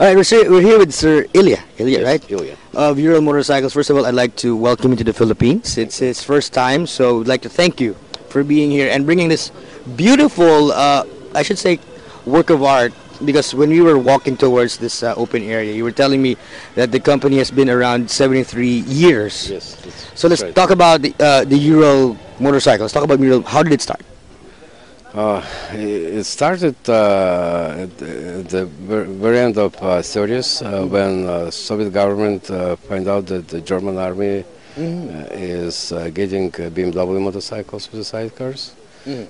All right, we're here with Sir Llya. Llya, Yes, right? llya. Of Ural Motorcycles. First of all, I'd like to welcome you to the Philippines. It's his first time, so we'd like to thank you for being here and bringing this beautiful, I should say, work of art. Because when we were walking towards this open area, you were telling me that the company has been around 73 years. Yes. So let's right. talk about the Ural Motorcycle. Let's talk about Ural. How did it start? It started at the very end of 30s when Soviet government find out that the German army is getting BMW motorcycles with the sidecars.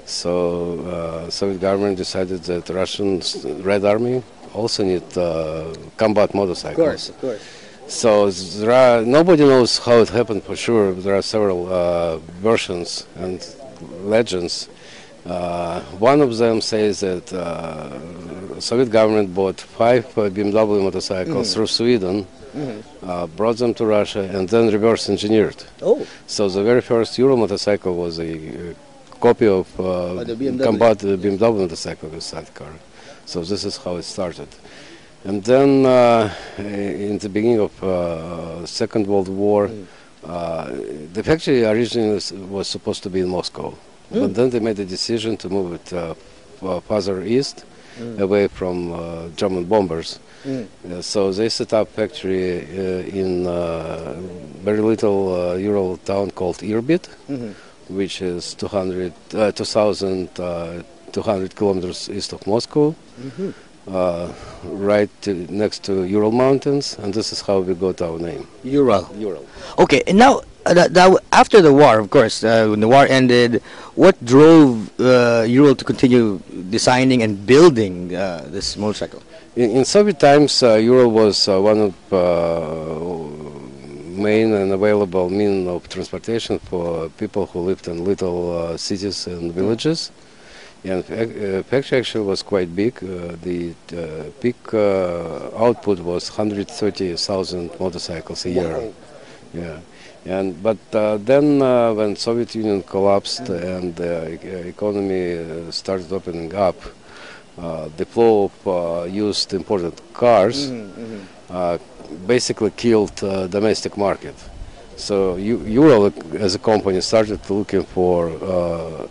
So Soviet government decided that Russian Red Army also need combat motorcycles. Of course. So nobody knows how it happened for sure. There are several versions and legends. One of them says that Soviet government bought 5 BMW motorcycles through Sweden, brought them to Russia, and then reverse engineered. Oh. So the very first Ural motorcycle was a copy of the BMW. combat BMW motorcycle with sidecar. So this is how it started. And then in the beginning of Second World War, the factory originally was supposed to be in Moscow. But then they made a decision to move it further east, away from German bombers. So they set up factory in very little Ural town called Irbit, which is 2,200 kilometers east of Moscow, right next to Ural Mountains, and this is how we got our name. Ural. Ural. Okay, and now after the war, of course, when the war ended, what drove Ural to continue designing and building this motorcycle? In Soviet times, Ural was one of main and available means of transportation for people who lived in little cities and villages. And factory actually was quite big. The peak output was 130,000 motorcycles a year. Wow. Yeah. But then when Soviet Union collapsed and the economy started opening up, the flow of used imported cars basically killed domestic market. So Ural as a company started looking for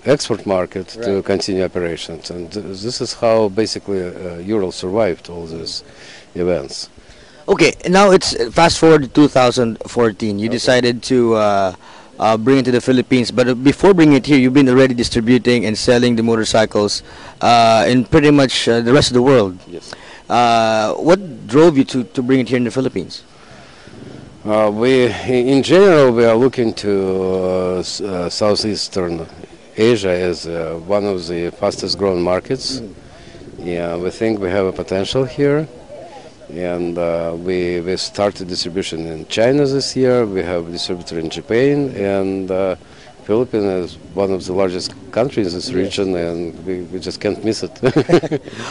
export market to continue operations, and this is how basically Ural survived all these events. Okay, now it's fast forward to 2014. You decided to bring it to the Philippines, but before bringing it here, you've been already distributing and selling the motorcycles in pretty much the rest of the world. Yes. What drove you to bring it here in the Philippines? In general, we are looking to Southeastern Asia as one of the fastest growing markets. Yeah, we think we have a potential here. And we started distribution in China this year. We have a distributor in Japan, and Philippines is one of the largest countries in this region, and we just can't miss it.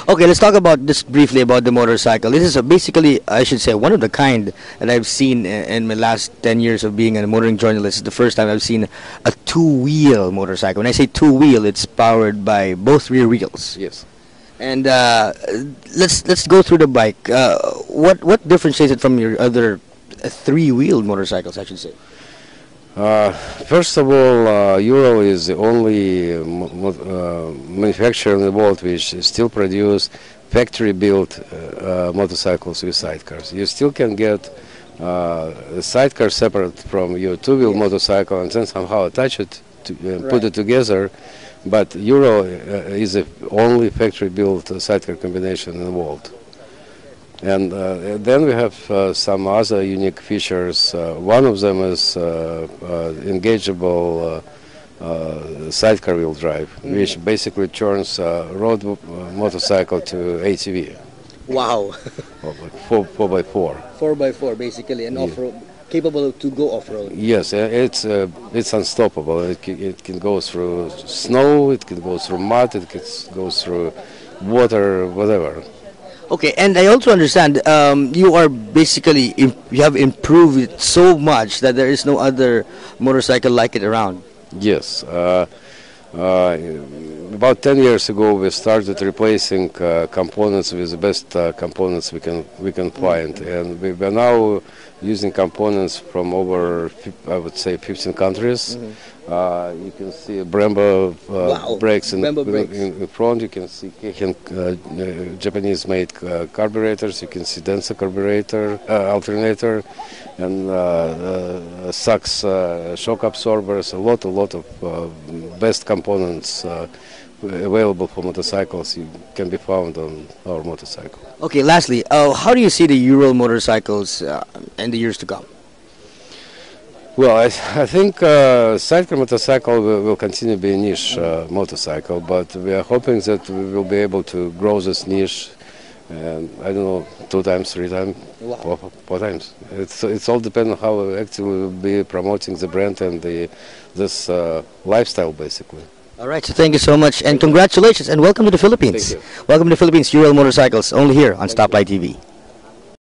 Okay, let's talk about this briefly about the motorcycle. This is basically, I should say, one of the kind that I've seen in my last 10 years of being a motoring journalist. It's the first time I've seen a two-wheel motorcycle. When I say two-wheel, it's powered by both rear wheels. Yes. And let's go through the bike. What differentiates it from your other three-wheeled motorcycles, I should say? First of all, Ural is the only manufacturer in the world which still produce factory-built motorcycles with sidecars. You still can get the sidecar separate from your two-wheel motorcycle and then somehow attach it to put it together. But Ural is the only factory-built sidecar combination in the world. And then we have some other unique features. One of them is engageable sidecar wheel drive, which basically turns road motorcycle to ATV. Wow. 4x4. 4x4, basically, and off-road, capable to go off-road. Yes, it's unstoppable. It can go through snow, it can go through mud, it can go through water, whatever. Okay, and I also understand you are basically you have improved it so much that there is no other motorcycle like it around. Yes, about 10 years ago, we started replacing components with the best components we can find, and we are now using components from over, I would say, 15 countries. You can see Brembo brakes in front. You can see Japanese-made carburetors. You can see Denso carburetor, alternator, and Sachs shock absorbers. A lot of best components available for motorcycles can be found on our motorcycle. Okay, lastly, how do you see the Ural motorcycles in the years to come? Well, I think sidecar motorcycle will continue to be a niche motorcycle, but we are hoping that we will be able to grow this niche, and I don't know, 2 times, 3 times, 4 times. It's all depends on how actively we'll be promoting the brand and this lifestyle, basically. All right, so thank you so much, and congratulations, and welcome to the Philippines. Thank you. Welcome to the Philippines, Ural Motorcycles, only here on Stoplight TV.